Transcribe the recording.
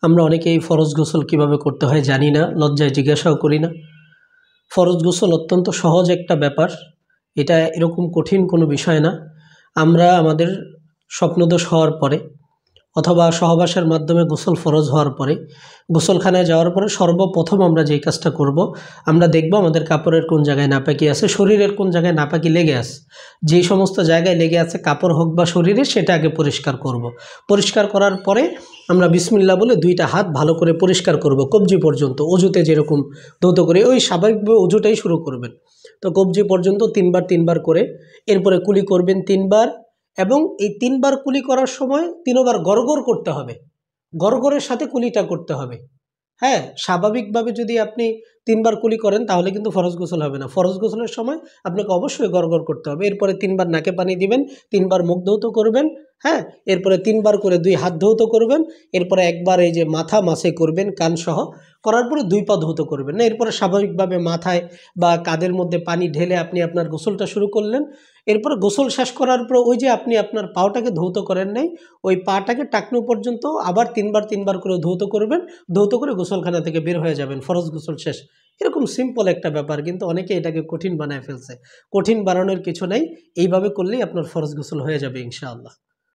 আমরা অনেকেই ফরজ গোসল কিভাবে করতে হয় জানি না, লজ্জায় জিজ্ঞাসাও করি না। ফরজ গোসল অত্যন্ত সহজ একটা ব্যাপার, এটা এরকম কঠিন কোনো বিষয় না। আমরা আমাদের স্বপ্নদোষ হওয়ার পরে অথবা সহবাসের মাধ্যমে গোসল ফরজ হওয়ার পরে গোসলখানায় যাওয়ার পরে সর্বপ্রথম আমরা যেই কাজটা করব, আমরা দেখব আমাদের কাপড়ের কোন জায়গায় নাপাকি আছে, শরীরের কোন জায়গায় নাপাকি লেগে আছে। যেই সমস্ত জায়গায় লেগে আছে কাপড় হোক বা শরীরে, সেটা আগে পরিষ্কার করব। পরিষ্কার করার পরে আমরা বিসমিল্লাহ বলে দুইটা হাত ভালো করে পরিষ্কার করব কবজি পর্যন্ত। অজুতে যেরকম ধৌত করে ওই স্বাভাবিকভাবে অজুটাই শুরু করবেন। তো কবজি পর্যন্ত তিনবার করে, এরপরে কুলি করবেন 3বার, এবং এই 3বার কুলি করার সময় 3বার গড়গড় করতে হবে, গড়গড়ের সাথে কুলিটা করতে হবে। হ্যাঁ, স্বাভাবিকভাবে যদি আপনি 3বার কুলি করেন তাহলে কিন্তু ফরজ গোসল হবে না। ফরজ গোসলের সময় আপনাকে অবশ্যই গড়গড় করতে হবে। এরপরে 3বার নাকে পানি দিবেন, 3বার মুখ ধৌত করবেন। হ্যাঁ, এরপরে 3বার করে 2 হাত ধৌত করবেন। এরপরে একবার এই যে মাথা মাসে করবেন কানসহ, করার পরে 2 পা ধৌত করবেন না। এরপরে স্বাভাবিকভাবে মাথায় বা কাঁধের মধ্যে পানি ঢেলে আপনি আপনার গোসলটা শুরু করলেন। এরপরে গোসল শেষ করার পর ওই যে আপনি আপনার পাওটাকে ধৌত করেন নাই, ওই পাটাকে টাকনু পর্যন্ত আবার 3বার করে ধৌত করবেন। ধৌত করে গোসলখানা থেকে বের হয়ে যাবেন, ফরজ গোসল শেষ। এরকম সিম্পল একটা ব্যাপার, কিন্তু অনেকে এটাকে কঠিন বানায় ফেলছে। কঠিন বানানোর কিছু নেই, এইভাবে করলেই আপনার ফরজ গোসল হয়ে যাবে ইনশাআল্লাহ।